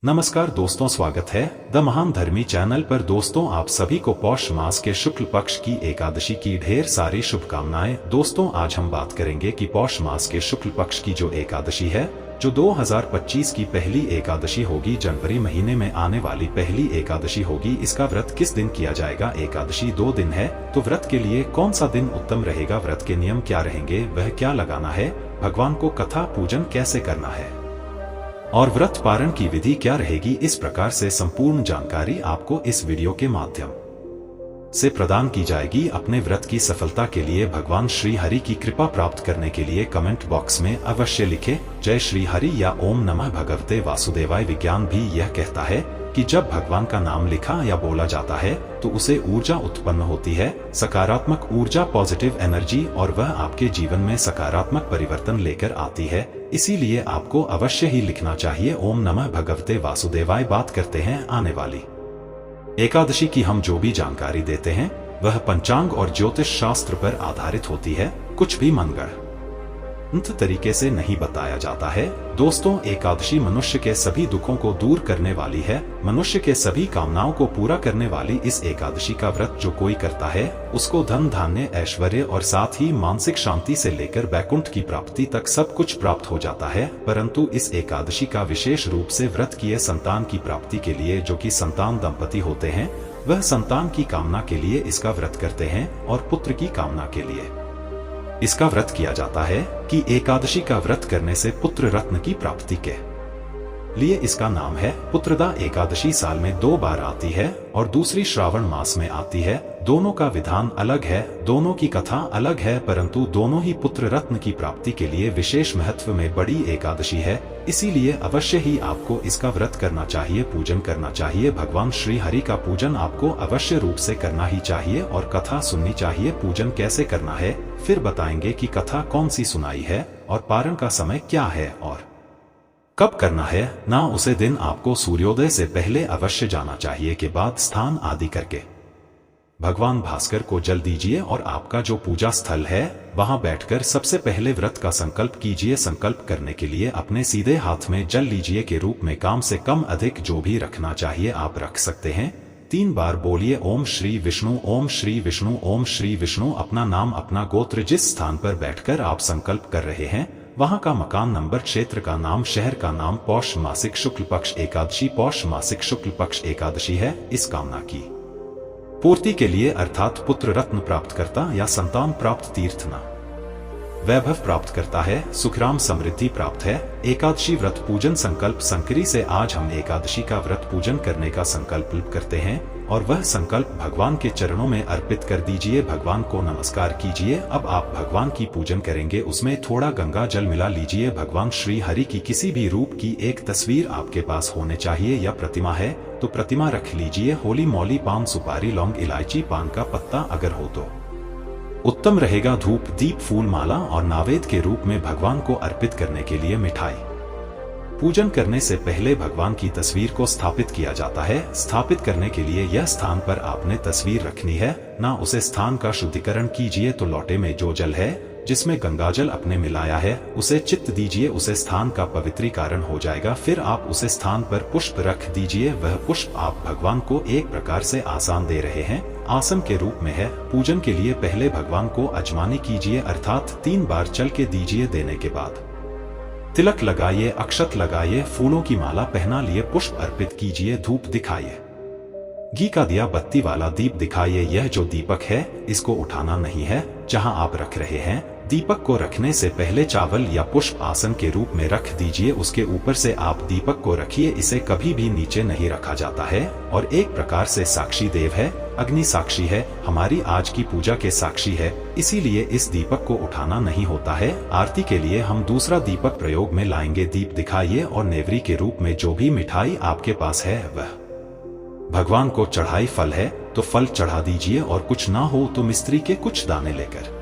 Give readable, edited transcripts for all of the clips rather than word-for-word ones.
नमस्कार दोस्तों, स्वागत है द महान धर्मी चैनल पर। दोस्तों, आप सभी को पौष मास के शुक्ल पक्ष की एकादशी की ढेर सारी शुभकामनाएं। दोस्तों, आज हम बात करेंगे कि पौष मास के शुक्ल पक्ष की जो एकादशी है, जो 2025 की पहली एकादशी होगी, जनवरी महीने में आने वाली पहली एकादशी होगी। इसका व्रत किस दिन किया जाएगा? एकादशी 2 दिन है, तो व्रत के लिए कौन सा दिन उत्तम रहेगा? व्रत के नियम क्या रहेंगे? वह क्या लगाना है? भगवान को कथा पूजन कैसे करना है और व्रत पारण की विधि क्या रहेगी? इस प्रकार से संपूर्ण जानकारी आपको इस वीडियो के माध्यम से प्रदान की जाएगी। अपने व्रत की सफलता के लिए भगवान श्री हरि की कृपा प्राप्त करने के लिए कमेंट बॉक्स में अवश्य लिखें जय श्री हरि या ओम नमः भगवते वासुदेवाय। विज्ञान भी यह कहता है कि जब भगवान का नाम लिखा या बोला जाता है तो उसे ऊर्जा उत्पन्न होती है, सकारात्मक ऊर्जा, पॉजिटिव एनर्जी, और वह आपके जीवन में सकारात्मक परिवर्तन लेकर आती है। इसीलिए आपको अवश्य ही लिखना चाहिए ओम नमः भगवते वासुदेवाय। बात करते हैं आने वाली एकादशी की। हम जो भी जानकारी देते हैं वह पंचांग और ज्योतिष शास्त्र पर आधारित होती है, कुछ भी मनगढ़ंत तरीके से नहीं बताया जाता है। दोस्तों, एकादशी मनुष्य के सभी दुखों को दूर करने वाली है, मनुष्य के सभी कामनाओं को पूरा करने वाली इस एकादशी का व्रत जो कोई करता है उसको धन धान्य, ऐश्वर्य और साथ ही मानसिक शांति से लेकर वैकुंठ की प्राप्ति तक सब कुछ प्राप्त हो जाता है। परंतु इस एकादशी का विशेष रूप से व्रत किए संतान की प्राप्ति के लिए, जो कि संतान दंपति होते हैं, वह संतान की कामना के लिए इसका व्रत करते हैं और पुत्र की कामना के लिए इसका व्रत किया जाता है कि एकादशी का व्रत करने से पुत्र रत्न की प्राप्ति के लिए इसका नाम है पुत्रदा एकादशी। साल में 2 बार आती है और दूसरी श्रावण मास में आती है। दोनों का विधान अलग है, दोनों की कथा अलग है, परंतु दोनों ही पुत्र रत्न की प्राप्ति के लिए विशेष महत्व में बड़ी एकादशी है। इसीलिए अवश्य ही आपको इसका व्रत करना चाहिए, पूजन करना चाहिए। भगवान श्री हरि का पूजन आपको अवश्य रूप से करना ही चाहिए और कथा सुननी चाहिए। पूजन कैसे करना है फिर बताएंगे कि कथा कौन सी सुनाई है और पारण का समय क्या है और कब करना है ना। उसे दिन आपको सूर्योदय से पहले अवश्य जाना चाहिए, के बाद स्नान आदि करके भगवान भास्कर को जल दीजिए और आपका जो पूजा स्थल है वहां बैठकर सबसे पहले व्रत का संकल्प कीजिए। संकल्प करने के लिए अपने सीधे हाथ में जल लीजिए के रूप में कम से कम अधिक जो भी रखना चाहिए आप रख सकते हैं। 3 बार बोलिए ओम श्री विष्णु, ओम श्री विष्णु, ओम श्री विष्णु। अपना नाम, अपना गोत्र, जिस स्थान पर बैठकर आप संकल्प कर रहे हैं वहां का मकान नंबर, क्षेत्र का नाम, शहर का नाम। पौष मासिक शुक्ल पक्ष एकादशी पौष मासिक शुक्ल पक्ष एकादशी है। इस कामना की पूर्ति के लिए अर्थात पुत्र रत्न प्राप्त करता या संतान प्राप्त, तीर्थ न वैभव प्राप्त करता है, सुखराम समृद्धि प्राप्त है। एकादशी व्रत पूजन संकल्प संकरी से आज हम एकादशी का व्रत पूजन करने का संकल्प करते हैं और वह संकल्प भगवान के चरणों में अर्पित कर दीजिए। भगवान को नमस्कार कीजिए। अब आप भगवान की पूजन करेंगे, उसमें थोड़ा गंगा जल मिला लीजिए। भगवान श्री हरि की किसी भी रूप की एक तस्वीर आपके पास होने चाहिए, या प्रतिमा है तो प्रतिमा रख लीजिए। होली मौली, पान सुपारी, लौंग, इलायची, पान का पत्ता अगर हो तो उत्तम रहेगा। धूप, दीप, फूल माला और नैवेद्य के रूप में भगवान को अर्पित करने के लिए मिठाई। पूजन करने से पहले भगवान की तस्वीर को स्थापित किया जाता है। स्थापित करने के लिए यह स्थान पर आपने तस्वीर रखनी है ना। उसे स्थान का शुद्धिकरण कीजिए, तो लोटे में जो जल है जिसमें गंगाजल अपने मिलाया है उसे चित्त दीजिए, उसे स्थान का पवित्रीकरण हो जाएगा। फिर आप उसे स्थान पर पुष्प रख दीजिए। वह पुष्प आप भगवान को एक प्रकार से आसन दे रहे हैं, आसन के रूप में है। पूजन के लिए पहले भगवान को अजमानी कीजिए, अर्थात 3 बार चल के दीजिए। देने के बाद तिलक लगाइए, अक्षत लगाइए, फूलों की माला पहना लिए, पुष्प अर्पित कीजिए, धूप दिखाइए, घी का दिया बत्ती वाला दीप दिखाइए। यह जो दीपक है इसको उठाना नहीं है जहां आप रख रहे हैं। दीपक को रखने से पहले चावल या पुष्प आसन के रूप में रख दीजिए, उसके ऊपर से आप दीपक को रखिए। इसे कभी भी नीचे नहीं रखा जाता है और एक प्रकार से साक्षी देव है, अग्नि साक्षी है, हमारी आज की पूजा के साक्षी है। इसीलिए इस दीपक को उठाना नहीं होता है। आरती के लिए हम दूसरा दीपक प्रयोग में लाएंगे। दीप दिखाइए और नेवरी के रूप में जो भी मिठाई आपके पास है वह भगवान को चढ़ाई। फल है तो फल चढ़ा दीजिए और कुछ ना हो तो मिश्री के कुछ दाने लेकर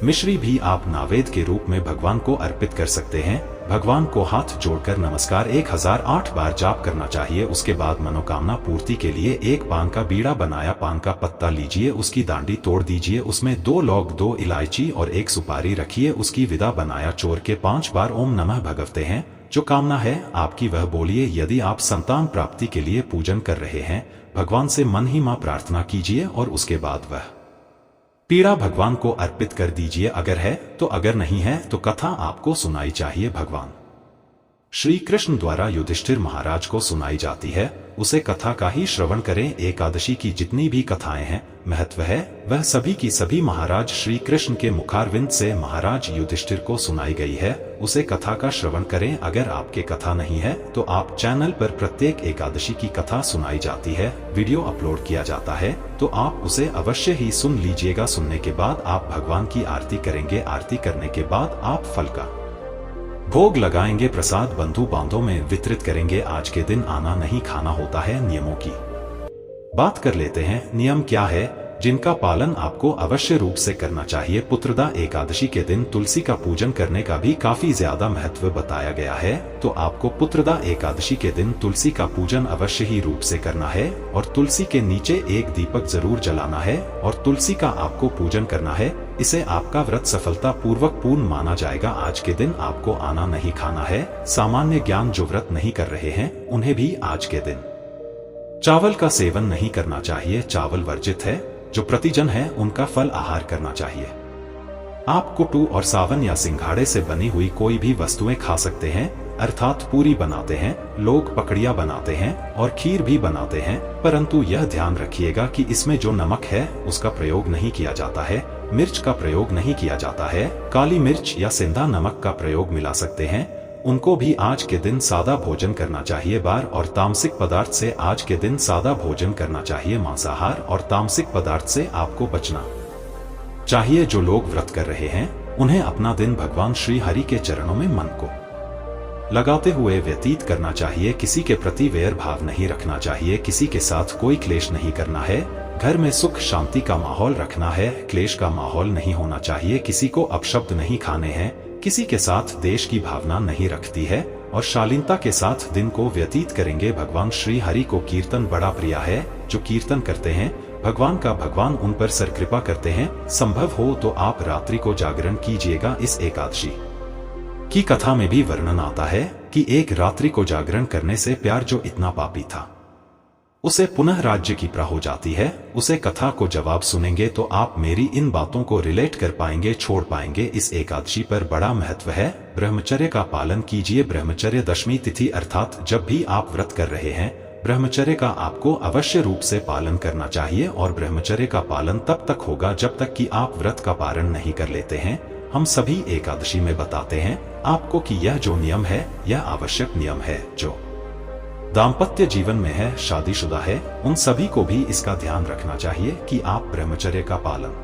मिश्री भी आप नैवेद्य के रूप में भगवान को अर्पित कर सकते हैं। भगवान को हाथ जोड़कर नमस्कार 1008 बार जाप करना चाहिए। उसके बाद मनोकामना पूर्ति के लिए एक पान का बीड़ा बनाया पान का पत्ता लीजिए, उसकी दांडी तोड़ दीजिए, उसमें 2 लौंग 2 इलायची और 1 सुपारी रखिए। उसकी विदा बनाया चोर के 5 बार ओम नमः भगवते हैं जो कामना है आपकी वह बोलिए। यदि आप संतान प्राप्ति के लिए पूजन कर रहे हैं, भगवान से मन ही मां प्रार्थना कीजिए और उसके बाद वह पीड़ा भगवान को अर्पित कर दीजिए। अगर है तो, अगर नहीं है तो कथा आपको सुनाई चाहिए। भगवान श्री कृष्ण द्वारा युधिष्ठिर महाराज को सुनाई जाती है, उसे कथा का ही श्रवण करें। एकादशी की जितनी भी कथाएं हैं, महत्व है, वह सभी की सभी महाराज श्री कृष्ण के मुखारविंद से महाराज युधिष्ठिर को सुनाई गई है। उसे कथा का श्रवण करें। अगर आपके कथा नहीं है तो आप चैनल पर प्रत्येक एकादशी की कथा सुनाई जाती है, वीडियो अपलोड किया जाता है, तो आप उसे अवश्य ही सुन लीजिएगा। सुनने के बाद आप भगवान की आरती करेंगे। आरती करने के बाद आप फल का भोग लगाएंगे, प्रसाद बंधु बांधों में वितरित करेंगे। आज के दिन आना नहीं खाना होता है। नियमों की बात कर लेते हैं। नियम क्या है जिनका पालन आपको अवश्य रूप से करना चाहिए। पुत्रदा एकादशी के दिन तुलसी का पूजन करने का भी काफी ज्यादा महत्व बताया गया है, तो आपको पुत्रदा एकादशी के दिन तुलसी का पूजन अवश्य ही रूप से करना है और तुलसी के नीचे एक दीपक जरूर जलाना है और तुलसी का आपको पूजन करना है। इसे आपका व्रत सफलता पूर्वक पूर्ण माना जाएगा। आज के दिन आपको आना नहीं खाना है। सामान्य ज्ञान जो व्रत नहीं कर रहे हैं, उन्हें भी आज के दिन चावल का सेवन नहीं करना चाहिए। चावल वर्जित है। जो प्रतिजन है उनका फल आहार करना चाहिए। आप कुटू और सावन या सिंघाड़े से बनी हुई कोई भी वस्तुएं खा सकते हैं, अर्थात पूरी बनाते हैं, लोग पकड़िया बनाते हैं और खीर भी बनाते हैं, परंतु यह ध्यान रखिएगा कि इसमें जो नमक है उसका प्रयोग नहीं किया जाता है, मिर्च का प्रयोग नहीं किया जाता है। काली मिर्च या सेंधा नमक का प्रयोग मिला सकते हैं। उनको भी आज के दिन सादा भोजन करना चाहिए। बार और तामसिक पदार्थ से आज के दिन सादा भोजन करना चाहिए। मांसाहार और तामसिक पदार्थ से आपको बचना चाहिए। जो लोग व्रत कर रहे हैं, उन्हें अपना दिन भगवान श्री हरि के चरणों में मन को लगाते हुए व्यतीत करना चाहिए। किसी के प्रति वैर भाव नहीं रखना चाहिए। किसी के साथ कोई क्लेश नहीं करना है। घर में सुख शांति का माहौल रखना है। क्लेश का माहौल नहीं होना चाहिए। किसी को अपशब्द नहीं खाने हैं। किसी के साथ देश की भावना नहीं रखती है और शालीनता के साथ दिन को व्यतीत करेंगे। भगवान श्री हरि को कीर्तन बड़ा प्रिय है। जो कीर्तन करते हैं भगवान का, भगवान उन पर सर कृपा करते हैं। संभव हो तो आप रात्रि को जागरण कीजिएगा। इस एकादशी की कथा में भी वर्णन आता है कि एक रात्रि को जागरण करने से प्यार जो इतना पापी था, उसे पुनः राज्य की प्राप्ति हो जाती है। उसे कथा को जवाब सुनेंगे तो आप मेरी इन बातों को रिलेट कर पाएंगे, छोड़ पाएंगे। इस एकादशी पर बड़ा महत्व है। ब्रह्मचर्य का पालन कीजिए। ब्रह्मचर्य दशमी तिथि अर्थात जब भी आप व्रत कर रहे हैं, ब्रह्मचर्य का आपको अवश्य रूप से पालन करना चाहिए और ब्रह्मचर्य का पालन तब तक होगा जब तक कि आप व्रत का पालन नहीं कर लेते हैं। हम सभी एकादशी में बताते हैं आपको कि यह जो नियम है यह आवश्यक नियम है। जो दाम्पत्य जीवन में है, शादीशुदा है, उन सभी को भी इसका ध्यान रखना चाहिए कि आप ब्रह्मचर्य का पालन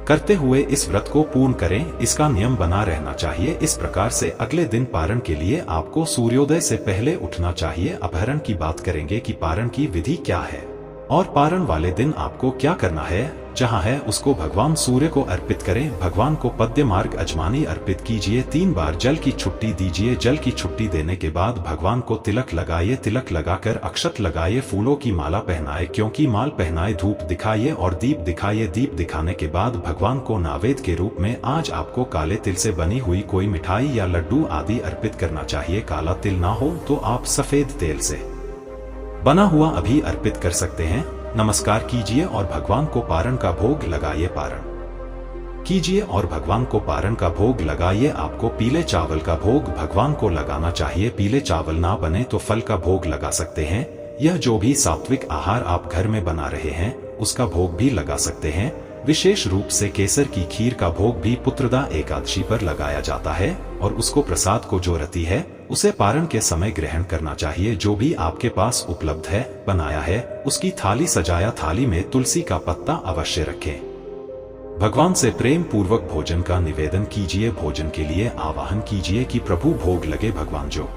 करते हुए इस व्रत को पूर्ण करें। इसका नियम बना रहना चाहिए। इस प्रकार से अगले दिन पारण के लिए आपको सूर्योदय से पहले उठना चाहिए। अपहरण की बात करेंगे कि पारण की विधि क्या है और पारण वाले दिन आपको क्या करना है। जहाँ है उसको भगवान सूर्य को अर्पित करें। भगवान को पद्य मार्ग अजमानी अर्पित कीजिए। 3 बार जल की छुट्टी दीजिए। जल की छुट्टी देने के बाद भगवान को तिलक लगाइए। तिलक लगाकर अक्षत लगाइए। फूलों की माला पहनाए, क्योंकि माल पहनाए। धूप दिखाइए और दीप दिखाइए। दीप दिखाने के बाद भगवान को नैवेद्य के रूप में आज आपको काले तिल से बनी हुई कोई मिठाई या लड्डू आदि अर्पित करना चाहिए। काला तिल ना हो तो आप सफेद तेल से बना हुआ अभी अर्पित कर सकते हैं। नमस्कार कीजिए और भगवान को पारण का भोग लगाइए। पारण कीजिए और भगवान को पारण का भोग लगाइए। आपको पीले चावल का भोग भगवान को लगाना चाहिए। पीले चावल ना बने तो फल का भोग लगा सकते हैं। यह जो भी सात्विक आहार आप घर में बना रहे हैं उसका भोग भी लगा सकते हैं। विशेष रूप से केसर की खीर का भोग भी पुत्रदा एकादशी पर लगाया जाता है और उसको प्रसाद को जो रति है उसे पारण के समय ग्रहण करना चाहिए। जो भी आपके पास उपलब्ध है, बनाया है, उसकी थाली सजाया। थाली में तुलसी का पत्ता अवश्य रखें। भगवान से प्रेम पूर्वक भोजन का निवेदन कीजिए। भोजन के लिए आवाहन कीजिए कि प्रभु भोग लगे। भगवान जो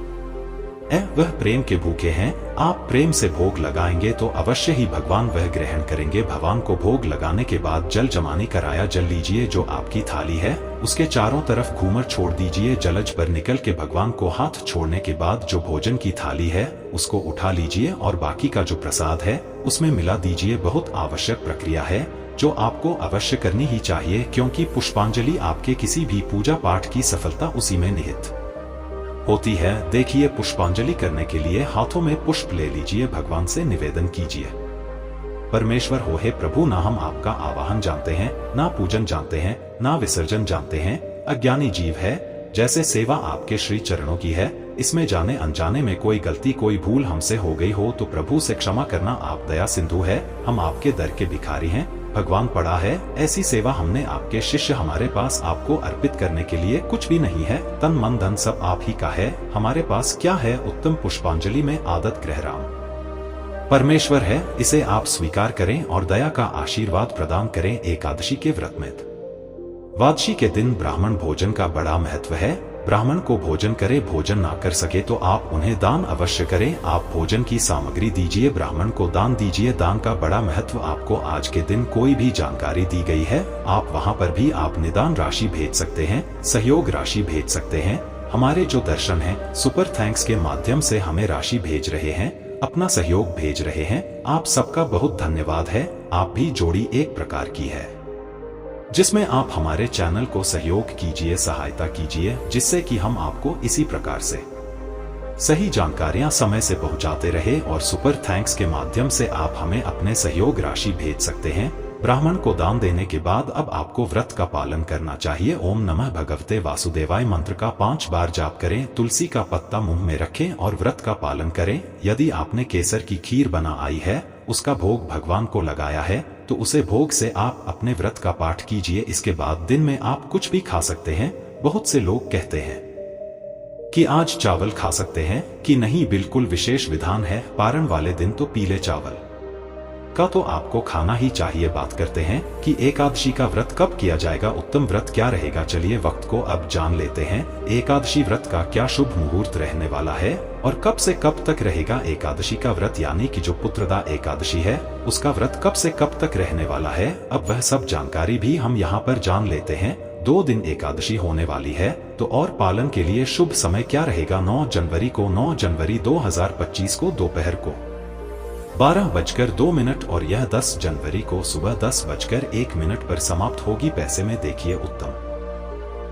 वह प्रेम के भूखे हैं। आप प्रेम से भोग लगाएंगे तो अवश्य ही भगवान वह ग्रहण करेंगे। भगवान को भोग लगाने के बाद जल जमानी कराया। जल लीजिए। जो आपकी थाली है उसके चारों तरफ घूमर छोड़ दीजिए। जलज पर निकल के भगवान को हाथ छोड़ने के बाद जो भोजन की थाली है उसको उठा लीजिए और बाकी का जो प्रसाद है उसमें मिला दीजिए। बहुत आवश्यक प्रक्रिया है जो आपको अवश्य करनी ही चाहिए, क्योंकि पुष्पांजलि आपके किसी भी पूजा पाठ की सफलता उसी में निहित होती है। देखिए, पुष्पांजलि करने के लिए हाथों में पुष्प ले लीजिए, भगवान से निवेदन कीजिए। परमेश्वर हो हे प्रभु, ना हम आपका आवाहन जानते हैं, ना पूजन जानते हैं, ना विसर्जन जानते हैं, अज्ञानी जीव है। जैसे सेवा आपके श्री चरणों की है, इसमें जाने अनजाने में कोई गलती कोई भूल हमसे हो गई हो तो प्रभु से क्षमा करना। आप दया सिंधु है, हम आपके दर के भिखारी हैं, भगवान पड़ा है। ऐसी सेवा हमने आपके शिष्य, हमारे पास आपको अर्पित करने के लिए कुछ भी नहीं है, तन मन धन सब आप ही का है, हमारे पास क्या है। उत्तम पुष्पांजलि में आदत ग्रह राम परमेश्वर है, इसे आप स्वीकार करें और दया का आशीर्वाद प्रदान करें। एकादशी के व्रत में द्वादशी के दिन ब्राह्मण भोजन का बड़ा महत्व है। ब्राह्मण को भोजन करे, भोजन ना कर सके तो आप उन्हें दान अवश्य करें। आप भोजन की सामग्री दीजिए, ब्राह्मण को दान दीजिए। दान का बड़ा महत्व आपको आज के दिन कोई भी जानकारी दी गई है, आप वहां पर भी आप निदान राशि भेज सकते हैं, सहयोग राशि भेज सकते हैं। हमारे जो दर्शन हैं, सुपर थैंक्स के माध्यम से हमें राशि भेज रहे हैं, अपना सहयोग भेज रहे हैं, आप सबका बहुत धन्यवाद है। आप भी जोड़ी एक प्रकार की है जिसमें आप हमारे चैनल को सहयोग कीजिए, सहायता कीजिए, जिससे कि हम आपको इसी प्रकार से सही जानकारियां समय से पहुंचाते रहे। और सुपर थैंक्स के माध्यम से आप हमें अपने सहयोग राशि भेज सकते हैं। ब्राह्मण को दान देने के बाद अब आपको व्रत का पालन करना चाहिए। ओम नमः भगवते वासुदेवाय मंत्र का 5 बार जाप करें, तुलसी का पत्ता मुंह में रखें और व्रत का पालन करें। यदि आपने केसर की खीर बना आई है, उसका भोग भगवान को लगाया है, तो उसे भोग से आप अपने व्रत का पाठ कीजिए। इसके बाद दिन में आप कुछ भी खा सकते हैं। बहुत से लोग कहते हैं कि आज चावल खा सकते हैं कि नहीं, बिल्कुल विशेष विधान है। पारण वाले दिन तो पीले चावल का तो आपको खाना ही चाहिए। बात करते हैं कि एकादशी का व्रत कब किया जाएगा, उत्तम व्रत क्या रहेगा। चलिए वक्त को अब जान लेते हैं। एकादशी व्रत का क्या शुभ मुहूर्त रहने वाला है और कब से कब तक रहेगा एकादशी का व्रत, यानी कि जो पुत्रदा एकादशी है उसका व्रत कब से कब तक रहने वाला है। अब वह सब जानकारी भी हम यहाँ पर जान लेते हैं। 2 दिन एकादशी होने वाली है, तो और पालन के लिए शुभ समय क्या रहेगा। 9 जनवरी को, 9 जनवरी 2025 को दोपहर को 12:02 और यह 10 जनवरी को सुबह 10:01 पर समाप्त होगी। पैसे में देखिए, उत्तम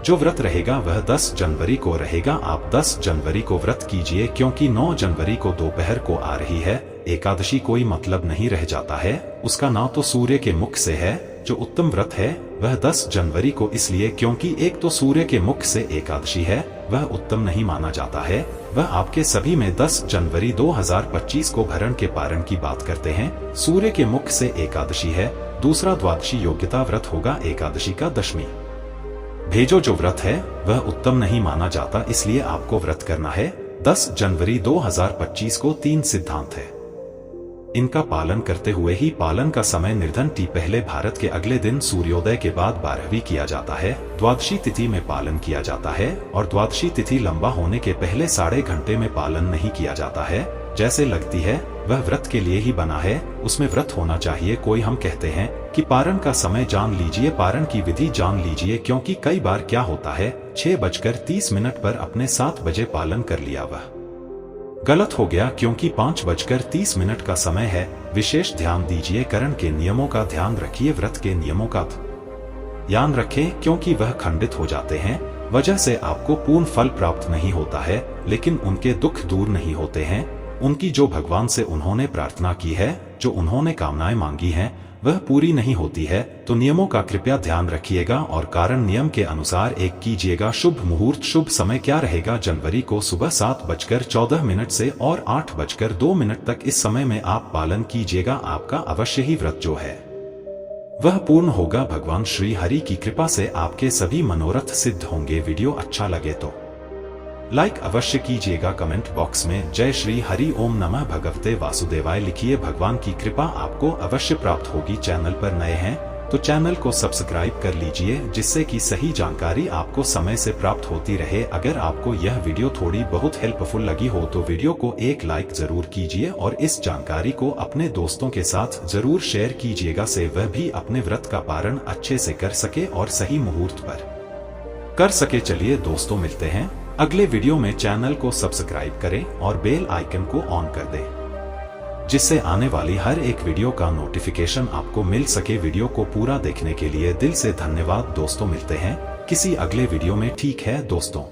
जो व्रत रहेगा वह 10 जनवरी को रहेगा। आप 10 जनवरी को व्रत कीजिए, क्योंकि 9 जनवरी को दोपहर को आ रही है एकादशी। कोई मतलब नहीं रह जाता है उसका, ना तो सूर्य के मुख से है। जो उत्तम व्रत है वह 10 जनवरी को इसलिए क्योंकि एक तो सूर्य के मुख से एकादशी है, वह उत्तम नहीं माना जाता है। वह आपके सभी में 10 जनवरी 2025 को भरण के पारण की बात करते हैं। सूर्य के मुख से एकादशी है। दूसरा द्वादशी योग्यता व्रत होगा एकादशी का दशमी भेजो जो व्रत है वह उत्तम नहीं माना जाता, इसलिए आपको व्रत करना है। 10 जनवरी 2025 को 3 सिद्धांत है, इनका पालन करते हुए ही पालन का समय निर्धन टी पहले भारत के अगले दिन सूर्योदय के बाद 12वीं किया जाता है। द्वादशी तिथि में पालन किया जाता है और द्वादशी तिथि लंबा होने के पहले 6.5 घंटे में पालन नहीं किया जाता है। जैसे लगती है वह व्रत के लिए ही बना है, उसमें व्रत होना चाहिए। कोई हम कहते हैं कि पारण का समय जान लीजिए, पारण की विधि जान लीजिए, क्योंकि कई बार क्या होता है 6:30 पर अपने 7 बजे पालन कर लिया, वह गलत हो गया, क्योंकि 5:30 का समय है। विशेष ध्यान दीजिए, करण के नियमों का ध्यान रखिए, व्रत के नियमों का ध्यान रखें, क्योंकि वह खंडित हो जाते हैं। वजह से आपको पूर्ण फल प्राप्त नहीं होता है, लेकिन उनके दुख दूर नहीं होते हैं। उनकी जो भगवान से उन्होंने प्रार्थना की है, जो उन्होंने कामनाएं मांगी हैं, वह पूरी नहीं होती है। तो नियमों का कृपया ध्यान रखिएगा और कारण नियम के अनुसार एक कीजिएगा। शुभ मुहूर्त, शुभ समय क्या रहेगा। जनवरी को सुबह 7:14 से और 8:02 तक इस समय में आप पालन कीजिएगा। आपका अवश्य ही व्रत जो है वह पूर्ण होगा। भगवान श्री हरि की कृपा से आपके सभी मनोरथ सिद्ध होंगे। वीडियो अच्छा लगे तो लाइक अवश्य कीजिएगा। कमेंट बॉक्स में जय श्री हरि ओम नमः भगवते वासुदेवाय लिखिए। भगवान की कृपा आपको अवश्य प्राप्त होगी। चैनल पर नए हैं तो चैनल को सब्सक्राइब कर लीजिए, जिससे कि सही जानकारी आपको समय से प्राप्त होती रहे। अगर आपको यह वीडियो थोड़ी बहुत हेल्पफुल लगी हो तो वीडियो को एक लाइक जरूर कीजिए और इस जानकारी को अपने दोस्तों के साथ जरूर शेयर कीजिएगा, से वह भी अपने व्रत का पारण अच्छे से कर सके और सही मुहूर्त पर कर सके। चलिए दोस्तों, मिलते हैं अगले वीडियो में। चैनल को सब्सक्राइब करें और बेल आइकन को ऑन कर दें, जिससे आने वाली हर एक वीडियो का नोटिफिकेशन आपको मिल सके। वीडियो को पूरा देखने के लिए दिल से धन्यवाद दोस्तों। मिलते हैं किसी अगले वीडियो में। ठीक है दोस्तों।